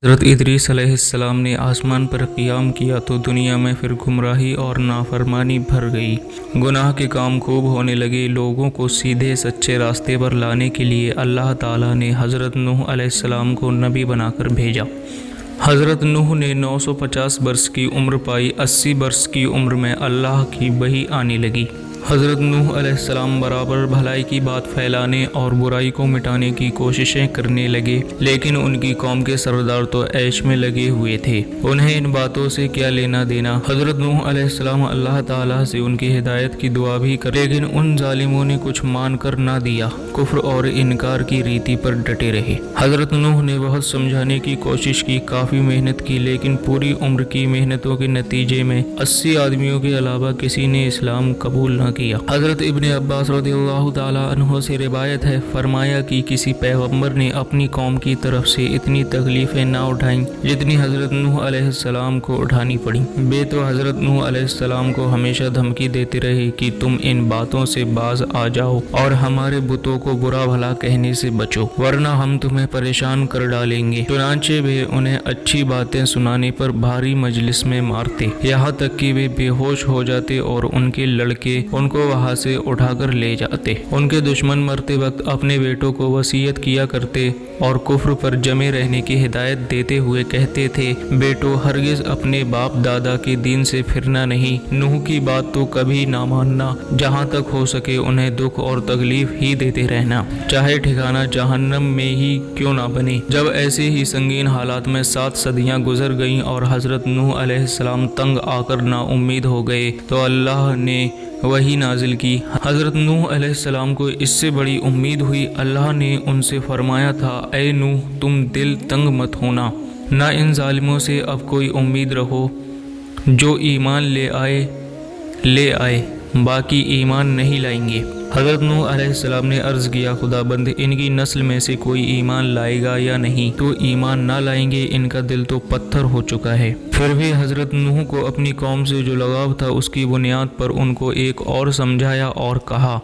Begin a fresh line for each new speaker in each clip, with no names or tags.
حضرت ادریس علیہ السلام نے آسمان پر قیام کیا تو دنیا میں پھر گمراہی اور نافرمانی بھر گئی۔ گناہ کے کام خوب ہونے لگے۔ لوگوں کو سیدھے سچے راستے پر لانے کے لیے اللہ تعالیٰ نے حضرت نوح علیہ السلام کو نبی بنا کر بھیجا۔ حضرت نوح نے 950 برس کی عمر پائی۔ 80 برس کی عمر میں اللہ کی وحی آنے لگی۔ حضرت نوح علیہ السلام برابر بھلائی کی بات پھیلانے اور برائی کو مٹانے کی کوششیں کرنے لگے، لیکن ان کی قوم کے سردار تو عیش میں لگے ہوئے تھے۔ انہیں ان باتوں سے کیا لینا دینا۔ حضرت نوح علیہ السلام اللہ تعالیٰ سے ان کی ہدایت کی دعا بھی کر، لیکن ان ظالموں نے کچھ مان کر نہ دیا، کفر اور انکار کی ریتی پر ڈٹے رہے۔ حضرت نوح نے بہت سمجھانے کی کوشش کی، کافی محنت کی، لیکن پوری عمر کی محنتوں کے نتیجے میں 80 آدمیوں کے علاوہ کسی نے اسلام قبول نہ کیا۔ حضرت ابن عباس رضی اللہ تعالیٰ عنہ سے روایت ہے، فرمایا کہ کسی پیغمبر نے اپنی قوم کی طرف سے اتنی تکلیفیں نہ اٹھائیں جتنی حضرت نوح علیہ السلام کو اٹھانی پڑی۔ بے تو حضرت نوح علیہ السلام کو ہمیشہ دھمکی دیتے رہے کہ تم ان باتوں سے باز آ جاؤ اور ہمارے بتوں کو برا بھلا کہنے سے بچو، ورنہ ہم تمہیں پریشان کر ڈالیں گے۔ چنانچہ وہ انہیں اچھی باتیں سنانے پر بھاری مجلس میں مارتے، یہاں تک کہ وہ بے ہوش ہو جاتے اور ان کے لڑکے ان کو وہاں سے اٹھا کر لے جاتے۔ ان کے دشمن مرتے وقت اپنے بیٹوں کو وصیت کیا کرتے اور کفر پر جمے رہنے کی ہدایت دیتے ہوئے کہتے تھے، بیٹو ہرگز اپنے باپ دادا کے دین سے پھرنا نہیں، نوح کی بات تو کبھی نہ ماننا، جہاں تک ہو سکے انہیں دکھ اور تکلیف ہی دیتے رہنا، چاہے ٹھکانہ جہنم میں ہی کیوں نہ بنے۔ جب ایسے ہی سنگین حالات میں 7 صدیاں گزر گئیں اور حضرت نوح علیہ السلام تنگ آ کر نا امید ہو گئے تو اللہ نے وحی نازل کی۔ حضرت نوح علیہ السلام کو اس سے بڑی امید ہوئی۔ اللہ نے ان سے فرمایا تھا، اے نوح تم دل تنگ مت ہونا، نہ ان ظالموں سے اب کوئی امید رکھو، جو ایمان لے آئے باقی ایمان نہیں لائیں گے۔ حضرت نوح علیہ السلام نے عرض کیا، خدا بند ان کی نسل میں سے کوئی ایمان لائے گا یا نہیں؟ تو ایمان نہ لائیں گے، ان کا دل تو پتھر ہو چکا ہے۔ پھر بھی حضرت نوح کو اپنی قوم سے جو لگاؤ تھا اس کی بنیاد پر ان کو ایک اور سمجھایا اور کہا،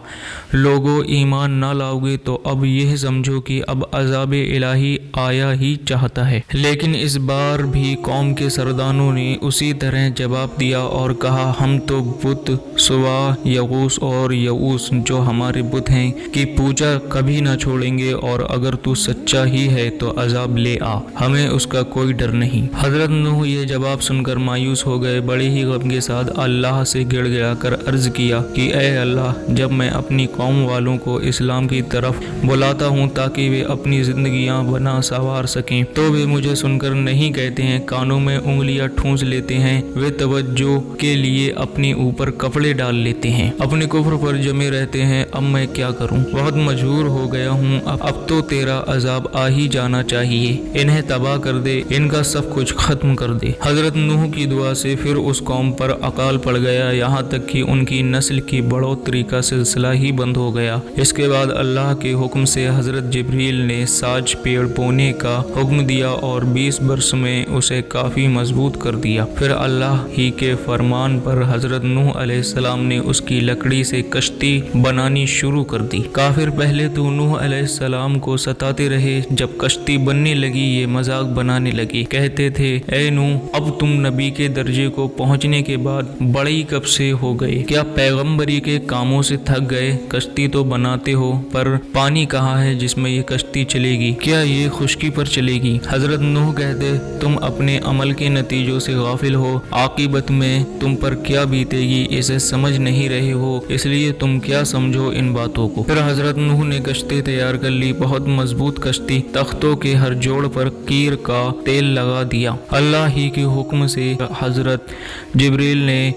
لوگو ایمان نہ لاؤ گے تو اب یہ سمجھو کہ اب عذاب الہی آیا ہی چاہتا ہے۔ لیکن اس بار بھی قوم کے سرداروں نے اسی طرح جواب دیا اور کہا، ہم تو بت سوا، یغوث اور یعوث جو ہمارے بت ہیں کی پوجا کبھی نہ چھوڑیں گے، اور اگر تو سچا ہی ہے تو عذاب لے آ، ہمیں اس کا کوئی ڈر نہیں۔ حضرت نوح یہ جواب سن کر مایوس ہو گئے، بڑے ہی غم کے ساتھ اللہ سے گڑ گڑا کر عرض کیا کہ اے اللہ، جب میں اپنی قوم والوں کو اسلام کی طرف بلاتا ہوں تاکہ وہ اپنی زندگیاں بنا سنوار سکیں تو وہ مجھے سن کر نہیں کہتے ہیں، کانوں میں انگلیاں ٹھونس لیتے ہیں، وہ توجہ کے لیے اپنے اوپر کپڑے ڈال لیتے ہیں، اپنے کفر پر جمے رہتے ہیں۔ اب میں کیا کروں؟ بہت مجبور ہو گیا ہوں، اب تو تیرا عذاب آ ہی جانا چاہیے، انہیں تباہ کر دے، ان کا سب کچھ ختم کر دے۔ حضرت نوح کی دعا سے پھر اس قوم پر اکال پڑ گیا، یہاں تک کہ ان کی نسل کی بڑھوتری کا سلسلہ ہی بند ہو گیا۔ اس کے بعد اللہ کے حکم سے حضرت جبریل نے ساج پیڑ بونے کا حکم دیا اور 20 برس میں اسے کافی مضبوط کر دیا۔ پھر اللہ ہی کے فرمان پر حضرت نوح علیہ السلام نے اس کی لکڑی سے کشتی بنانی شروع کر دی۔ کافر پہلے تو نوح علیہ السلام کو ستاتے رہے، جب کشتی بننے لگی یہ مذاق بنانے لگے، کہتے تھے، اے نوح اب تم نبی کے درجے کو پہنچنے کے بعد بڑی کب سے ہو گئے؟ کیا پیغمبری کے کاموں سے تھک گئے؟ کشتی تو بناتے ہو پر پانی کہاں ہے جس میں یہ کشتی چلے گی؟ کیا یہ خشکی پر چلے گی؟ حضرت نوح کہتے، تم اپنے عمل کے نتیجوں سے غافل ہو، عاقبت میں تم پر کیا بیتے گی اسے سمجھ نہیں رہے ہو، اس لیے تم کیا سمجھو ان باتوں کو۔ پھر حضرت نوح نے کشتی تیار کر لی، بہت مضبوط کشتی، تختوں کے ہر جوڑ پر قیر کا تیل لگا دیا۔ اللہ ہی کے حکم سے حضرت جبریل نے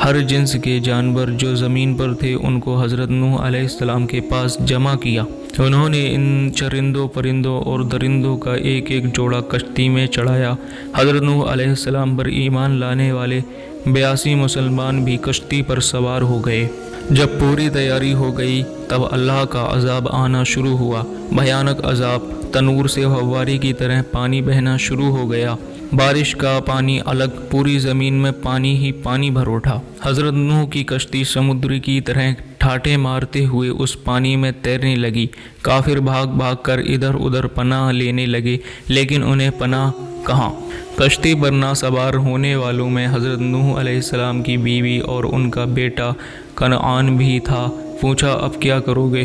ہر جنس کے جانور جو زمین پر تھے ان کو حضرت نوح علیہ السلام کے پاس جمع کیا۔ انہوں نے ان چرندوں پرندوں اور درندوں کا ایک ایک جوڑا کشتی میں چڑھایا۔ حضرت نوح علیہ السلام پر ایمان لانے والے 82 مسلمان بھی کشتی پر سوار ہو گئے۔ جب پوری تیاری ہو گئی تب اللہ کا عذاب آنا شروع ہوا، بھیانک عذاب، تنور سے فوارے کی طرح پانی بہنا شروع ہو گیا، بارش کا پانی الگ، پوری زمین میں پانی ہی پانی بھر اٹھا۔ حضرت نوح کی کشتی سمندر کی طرح ٹھاٹھے مارتے ہوئے اس پانی میں تیرنے لگی۔ کافر بھاگ بھاگ کر ادھر ادھر پناہ لینے لگے، لیکن انہیں پناہ کہاں؟ کشتی پر نہ سوار ہونے والوں میں حضرت نوح علیہ السلام کی بیوی اور ان کا بیٹا کنعان بھی تھا۔ پوچھا اب کیا کرو گے؟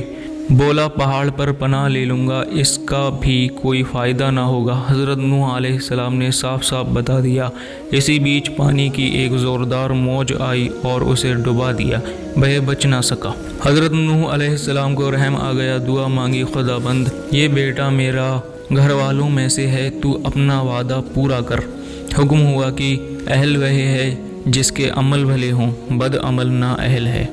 بولا پہاڑ پر پناہ لے لوں گا، اس کا بھی کوئی فائدہ نہ ہوگا۔ حضرت نوح علیہ السلام نے صاف صاف بتا دیا۔ اسی بیچ پانی کی ایک زوردار موج آئی اور اسے ڈبا دیا، وہ بچ نہ سکا۔ حضرت نوح علیہ السلام کو رحم آ گیا، دعا مانگی، خدا بند یہ بیٹا میرا گھر والوں میں سے ہے، تو اپنا وعدہ پورا کر۔ حکم ہوا کہ اہل وہی ہے جس کے عمل بھلے ہوں، بد عمل نا اہل ہے۔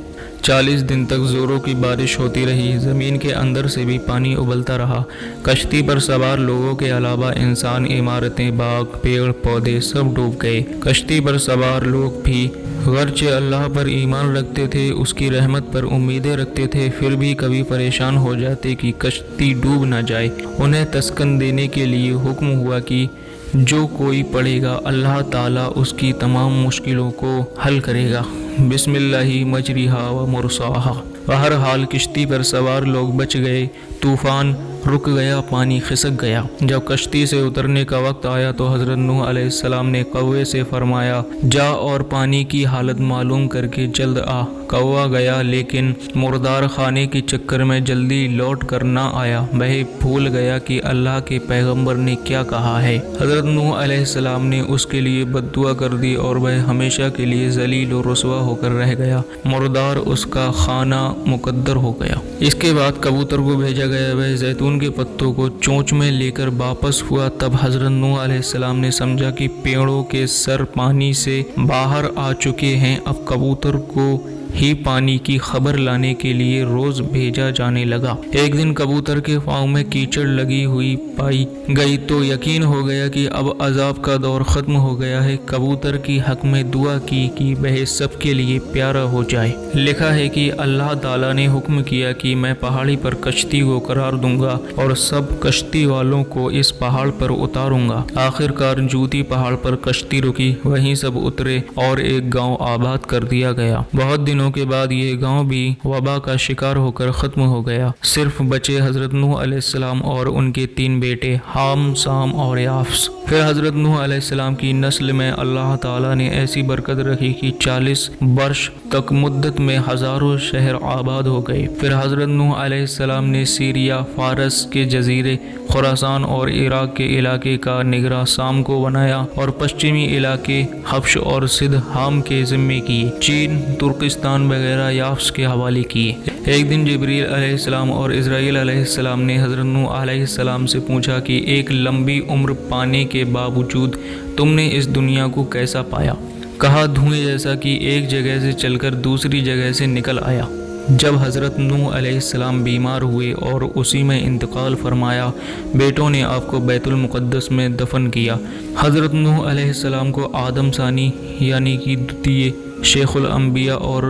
40 دن تک زوروں کی بارش ہوتی رہی، زمین کے اندر سے بھی پانی ابلتا رہا۔ کشتی پر سوار لوگوں کے علاوہ انسان، عمارتیں، باغ، پیڑ پودے سب ڈوب گئے۔ کشتی پر سوار لوگ بھی گرچہ اللہ پر ایمان رکھتے تھے، اس کی رحمت پر امیدیں رکھتے تھے، پھر بھی کبھی پریشان ہو جاتے کہ کشتی ڈوب نہ جائے۔ انہیں تسکن دینے کے لیے حکم ہوا کہ جو کوئی پڑھے گا اللہ تعالیٰ اس کی تمام مشکلوں کو حل کرے گا۔ بسم اللہ مجریہا و مرساہا۔ بہرحال کشتی پر سوار لوگ بچ گئے، طوفان رک گیا، پانی کھسک گیا۔ جب کشتی سے اترنے کا وقت آیا تو حضرت نوح علیہ السلام نے کوے سے فرمایا جا اور پانی کی حالت معلوم کر کے جلد آ۔ کوا گیا لیکن مردار خانے کے چکر میں جلدی لوٹ کر نہ آیا، وہ بھول گیا کہ اللہ کے پیغمبر نے کیا کہا ہے۔ حضرت نوح علیہ السلام نے اس کے لیے بد دعا کر دی اور وہ ہمیشہ کے لیے ذلیل و رسوا ہو کر رہ گیا، مردار اس کا خانہ مقدر ہو گیا۔ اس کے بعد کبوتر کو بھیجا گیا، وہ زیتون کے پتوں کو چونچ میں لے کر واپس ہوا۔ تب حضرت نوح علیہ السلام نے سمجھا کہ پیڑوں کے سر پانی سے باہر آ چکے ہیں، اب کبوتر کو ہی پانی کی خبر لانے کے لیے روز بھیجا جانے لگا۔ ایک دن کبوتر کے پاؤں میں کیچڑ لگی ہوئی پائی گئی تو یقین ہو گیا کہ اب عذاب کا دور ختم ہو گیا ہے۔ کبوتر کی حق میں دعا کی کہ وہ سب کے لیے پیارا ہو جائے۔ لکھا ہے کہ اللہ تعالیٰ نے حکم کیا کہ میں پہاڑی پر کشتی کو قرار دوں گا اور سب کشتی والوں کو اس پہاڑ پر اتاروں گا۔ آخر کار جوتی پہاڑ پر کشتی رکی، وہیں سب اترے اور ایک گاؤں آباد کر دیا گیا۔ بہت دنوں کے بعد یہ گاؤں بھی وبا کا شکار ہو کر ختم ہو گیا، صرف بچے حضرت نوح علیہ السلام اور ان کے 3 بیٹے حام، سام اور یافس۔ پھر حضرت نوح علیہ السلام کی نسل میں اللہ تعالیٰ نے ایسی برکت رکھی کہ 40 برس تک مدت میں ہزاروں شہر آباد ہو گئے۔ پھر حضرت نوح علیہ السلام نے سیریا، فارس کے جزیرے، خراسان اور عراق کے علاقے کا نگراں سام کو بنایا اور پشچمی علاقے حبش اور سندھ حام کے ذمے کیے، چین، ترکستان وغیرہ یافس کے حوالے کیے۔ ایک دن جبریل علیہ السلام اور اسرائیل علیہ السلام نے حضرت نوح علیہ السلام سے پوچھا کہ ایک لمبی عمر پانے کے باوجود تم نے اس دنیا کو کیسا پایا؟ کہا دھوئیں جیسا کہ ایک جگہ سے چل کر دوسری جگہ سے نکل آیا۔ جب حضرت نوح علیہ السلام بیمار ہوئے اور اسی میں انتقال فرمایا، بیٹوں نے آپ کو بیت المقدس میں دفن کیا۔ حضرت نوح علیہ السلام کو آدم ثانی یعنی کہ دوتیے، شیخ الانبیاء اور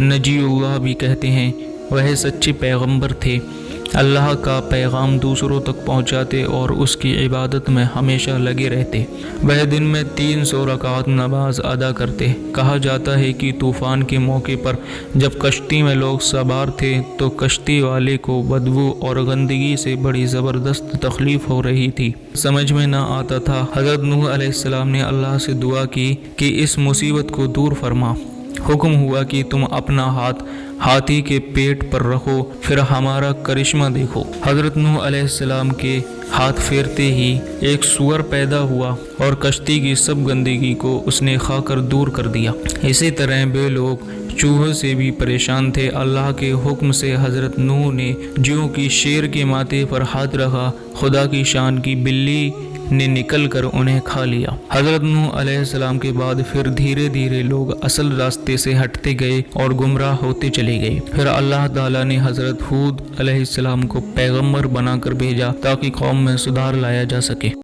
نجی اللہ بھی کہتے ہیں۔ وہ سچے پیغمبر تھے، اللہ کا پیغام دوسروں تک پہنچاتے اور اس کی عبادت میں ہمیشہ لگے رہتے۔ وہ دن میں 300 رکعت نماز ادا کرتے۔ کہا جاتا ہے کہ طوفان کے موقع پر جب کشتی میں لوگ سوار تھے تو کشتی والے کو بدبو اور گندگی سے بڑی زبردست تکلیف ہو رہی تھی، سمجھ میں نہ آتا تھا۔ حضرت نوح علیہ السلام نے اللہ سے دعا کی کہ اس مصیبت کو دور فرما۔ حکم ہوا کہ تم اپنا ہاتھ ہاتھی کے پیٹ پر رکھو، پھر ہمارا کرشمہ دیکھو۔ حضرت نوح علیہ السلام کے ہاتھ پھیرتے ہی ایک سور پیدا ہوا اور کشتی کی سب گندگی کو اس نے کھا کر دور کر دیا۔ اسی طرح بے لوگ چوہوں سے بھی پریشان تھے۔ اللہ کے حکم سے حضرت نوح نے جیوں کی شیر کے ماتھے پر ہاتھ رکھا، خدا کی شان کی بلی نے نکل کر انہیں کھا لیا۔ حضرت نوح علیہ السلام کے بعد پھر دھیرے دھیرے لوگ اصل راستے سے ہٹتے گئے اور گمراہ ہوتے چلے گئے۔ پھر اللہ تعالیٰ نے حضرت ہود علیہ السلام کو پیغمبر بنا کر بھیجا تاکہ قوم میں سدھار لایا جا سکے۔